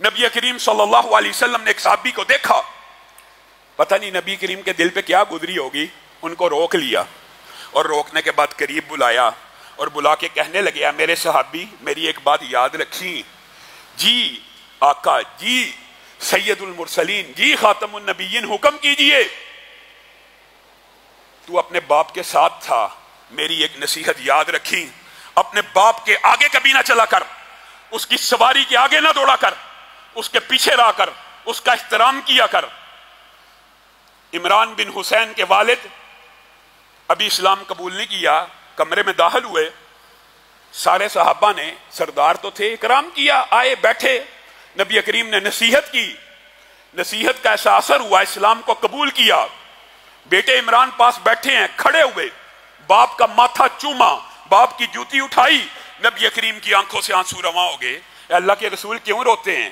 نبی کریم صلی اللہ علیہ وسلم نے ایک صحابی کو دیکھا، پتہ نہیں نبی کریم کے دل پہ کیا گزری ہوگی، ان کو روک لیا اور روکنے کے بعد قریب بلایا اور بلا کے کہنے لگے میرے صحابی میری ایک بات یاد رکھیں، جی آقا، جی سید المرسلین، جی خاتم النبیین، حکم کیجئے۔ تو اپنے باپ کے ساتھ تھا، میری ایک نصیحت یاد رکھیں، اپنے باپ کے آگے کبھی نہ چلا کر، اس کی سواری کے آگے نہ دوڑا کر، اس کے پیچھے رہا کر، اس کا احترام کیا کر۔ عمران بن حسین کے والد ابھی اسلام قبول نہیں کیا، کمرے میں داخل ہوئے، سارے صحابہ نے، سردار تو تھے، اکرام کیا، آئے بیٹھے، نبی کریم نے نصیحت کی، نصیحت کا ایسا اثر ہوا، اسلام کو قبول کیا۔ بیٹے عمران پاس بیٹھے ہیں، کھڑے ہوئے، باپ کا ماتھا چوما، باپ کی جوتی اٹھائی، نبی کریم کی آنکھوں سے آنسو رواں ہو گئے۔ اے اللہ کے رسول کیوں روتے ہیں؟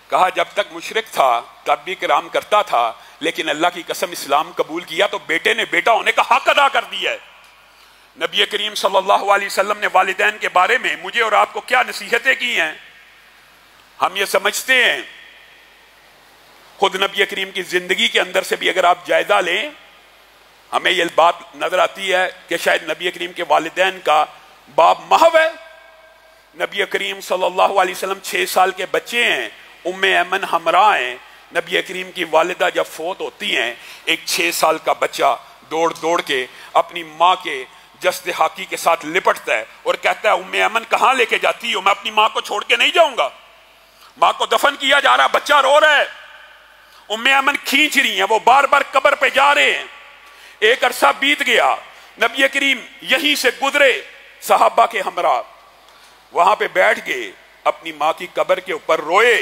کہا جب تک مشرک تھا تب بھی کرام کرتا تھا، لیکن اللہ کی قسم اسلام قبول کیا تو بیٹے نے بیٹا ہونے کا حق ادا کر دیا ہے۔ نبی کریم صلی اللہ علیہ وسلم نے والدین کے بارے میں مجھے اور آپ کو کیا نصیحتیں کی ہیں، ہم یہ سمجھتے ہیں۔ خود نبی کریم کی زندگی کے اندر سے بھی اگر آپ جائزہ لیں، ہمیں یہ بات نظر آتی ہے کہ شاید نبی کریم کے والدین کا باب محو ہے۔ نبی کریم صلی اللہ علیہ وسلم 6 سال کے بچے ہیں، ام ایمن ہمراہ ہیں، نبی کریم کی والدہ جب فوت ہوتی ہیں، ایک 6 سال کا بچہ دوڑ دوڑ کے اپنی ماں کے جسد حاکی کے ساتھ لپٹتا ہے اور کہتا ہے ام ایمن کہاں لے کے جاتی ہو، میں اپنی ماں کو چھوڑ کے نہیں جاؤں گا۔ ماں کو دفن کیا جا رہا، بچہ رو رہا ہے، ام ایمن کھینچ رہی ہیں، وہ بار بار قبر پہ جا رہے ہیں۔ ایک عرصہ بیت گیا، نبی کریم یہیں سے گزرے صحابہ کے ہمراہ، وہاں پہ بیٹھ گئے، اپنی ماں کی قبر کے اوپر روئے۔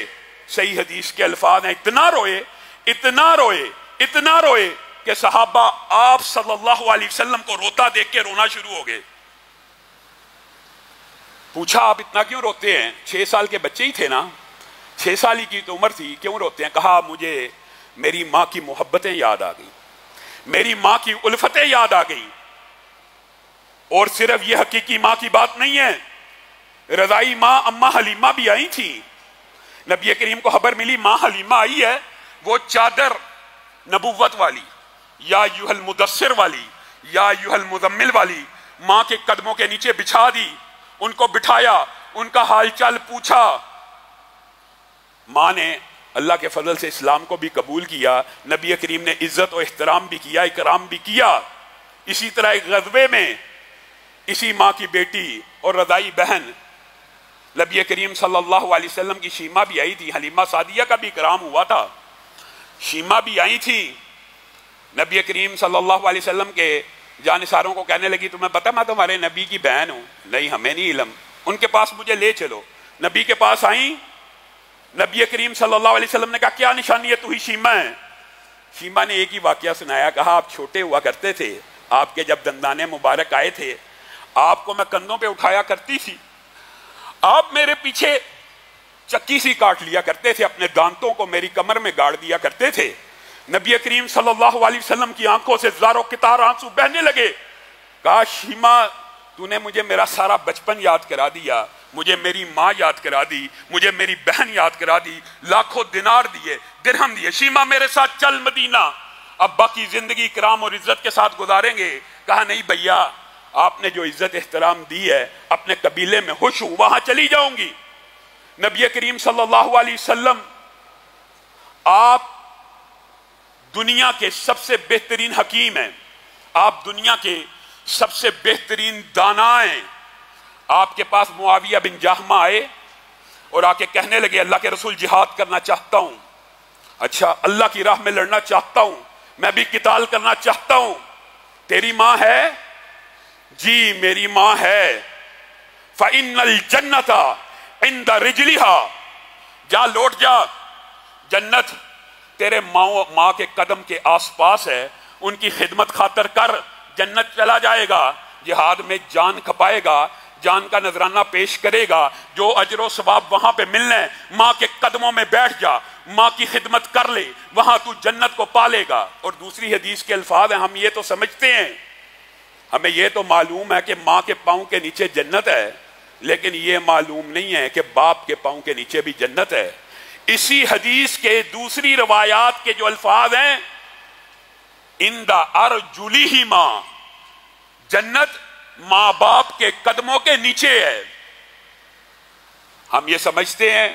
صحیح حدیث کے الفاظ ہیں، اتنا روئے، اتنا روئے، اتنا روئے کہ صحابہ آپ صلی اللہ علیہ وسلم کو روتا دیکھ کے رونا شروع ہو گئے۔ پوچھا آپ اتنا کیوں روتے ہیں؟ 6 سال کے بچے ہی تھے نا، 6 سال ہی کی تو عمر تھی، کیوں روتے ہیں؟ کہا مجھے میری ماں کی محبتیں یاد آ گئی، میری ماں کی الفتیں یاد آ گئی۔ اور صرف یہ حقیقی ماں کی بات نہیں ہے، رضائی ماں اماں حلیمہ بھی آئی تھی۔ نبی کریم کو خبر ملی ماں حلیمہ آئی ہے، وہ چادر نبوت والی، یا ایھا المدثر والی، یا ایھا المزمل والی ماں کے قدموں کے نیچے بچھا دی، ان کو بٹھایا، ان کا حال چال پوچھا۔ ماں نے اللہ کے فضل سے اسلام کو بھی قبول کیا، نبی کریم نے عزت و احترام بھی کیا، اکرام بھی کیا۔ اسی طرح ایک غزوے میں اسی ماں کی بیٹی اور رضائی بہن نبی کریم صلی اللہ علیہ وسلم کی شیمہ بھی آئی تھی، حلیمہ سعدیہ کا بھی اکرام ہوا تھا، شیمہ بھی آئی تھی۔ نبی کریم صلی اللہ علیہ وسلم کے جانثاروں کو کہنے لگی تمہیں پتہ میں تمہارے نبی کی بہن ہوں؟ نہیں ہمیں نہیں علم۔ ان کے پاس مجھے لے چلو، نبی کے پاس آئیں، نبی کریم صلی اللہ علیہ وسلم نے کہا کیا نشانی ہے، تو ہی شیمہ ہے؟ شیمہ نے ایک ہی واقعہ سنایا، کہا آپ چھوٹے ہوا کرتے تھے، آپ کے جب دندانے مبارک آئے تھے، آپ کو میں کندھوں پہ اٹھایا کرتی تھی، آپ میرے پیچھے چکی سی کاٹ لیا کرتے تھے، اپنے دانتوں کو میری کمر میں گاڑ دیا کرتے تھے۔ نبی کریم صلی اللہ علیہ وسلم کی آنکھوں سے زار و قطار آنسو بہنے لگے۔ کہا شیمہ تو نے مجھے میرا سارا بچپن یاد کرا دیا، مجھے میری ماں یاد کرا دی، مجھے میری بہن یاد کرا دی، لاکھوں دینار دیے، درہم دیے، شیمہ میرے ساتھ چل مدینہ، اب باقی زندگی کرام اور عزت کے ساتھ گزاریں گے۔ کہا نہیں بھیا، آپ نے جو عزت احترام دی ہے اپنے قبیلے میں خوش ہوں، وہاں چلی جاؤں گی۔ نبی کریم صلی اللہ علیہ وسلم آپ دنیا کے سب سے بہترین حکیم ہیں، آپ دنیا کے سب سے بہترین دانا ہیں۔ آپ کے پاس معاویہ بن جہمہ آئے اور آ کے کہنے لگے اللہ کے رسول جہاد کرنا چاہتا ہوں، اچھا اللہ کی راہ میں لڑنا چاہتا ہوں، میں بھی قتال کرنا چاہتا ہوں، تیری ماں ہے؟ جی میری ماں ہے۔ فَإِنَّ الْجَنَّةَ عِنْدَ رِجْلِهَا، جا لوٹ جا، جنت تیرے ماں کے قدم کے آس پاس ہے، ان کی خدمت خاطر کر، جنت چلا جائے گا، جہاد میں جان کھپائے گا، جان کا نذرانہ پیش کرے گا، جو اجر و ثواب وہاں پہ ملنا ہے، ماں کے قدموں میں بیٹھ جا، ماں کی خدمت کر لے، وہاں تو جنت کو پالے گا۔ اور دوسری حدیث کے الفاظ ہیں، ہم یہ تو سمجھتے ہیں، ہمیں یہ تو معلوم ہے کہ ماں کے پاؤں کے نیچے جنت ہے، لیکن یہ معلوم نہیں ہے کہ باپ کے پاؤں کے نیچے بھی جنت ہے۔ اسی حدیث کے دوسری روایات کے جو الفاظ ہیں اندا ارجلہما، جنت ماں باپ کے قدموں کے نیچے ہے۔ ہم یہ سمجھتے ہیں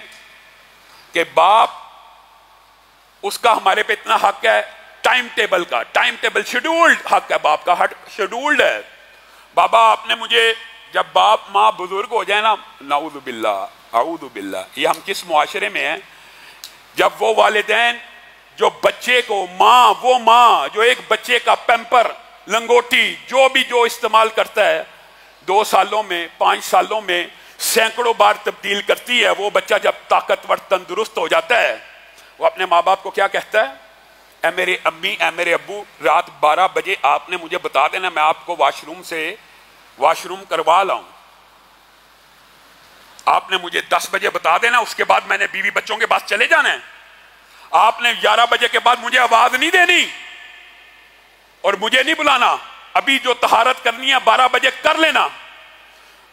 کہ باپ اس کا ہمارے پہ اتنا حق ہے، ٹائم ٹیبل کا، ٹائم ٹیبل شیڈولڈ حق ہے، باپ کا حق شیڈولڈ ہے۔ بابا آپ نے مجھے، جب باپ ماں بزرگ ہو جائے نا، نعوذ باللہ اعوذ باللہ، یہ ہم کس معاشرے میں ہیں؟ جب وہ والدین جو بچے کو، وہ ماں جو ایک بچے کا پیمپر، لنگوٹی، جو بھی جو استعمال کرتا ہے، 2 سالوں میں 5 سالوں میں سینکڑوں بار تبدیل کرتی ہے، وہ بچہ جب طاقتور تندرست ہو جاتا ہے، وہ اپنے ماں باپ کو کیا کہتا ہے؟ اے میرے امی، اے میرے ابو، رات 12 بجے آپ نے مجھے بتا دینا، میں آپ کو واش روم کروا لاؤں۔ آپ نے مجھے 10 بجے بتا دینا، اس کے بعد میں نے بیوی بچوں کے پاس چلے جانا ہے۔ آپ نے 11 بجے کے بعد مجھے آواز نہیں دینی اور مجھے نہیں بلانا، ابھی جو طہارت کرنی ہے 12 بجے کر لینا۔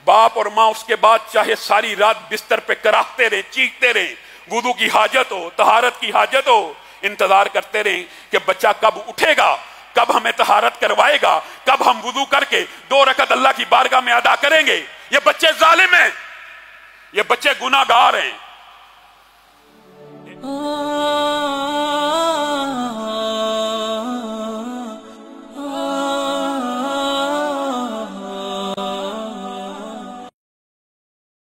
باپ اور ماں اس کے بعد چاہے ساری رات بستر پہ کراہتے رہیں، چیختے رہیں، وضو کی حاجت ہو، طہارت کی حاجت ہو، انتظار کرتے رہیں کہ بچہ کب اٹھے گا، کب ہمیں طہارت کروائے گا، کب ہم وضو کر کے 2 رکعت اللہ کی بارگاہ میں ادا کریں گے۔ یہ بچے ظالم ہیں، یہ بچے گناہگار ہیں۔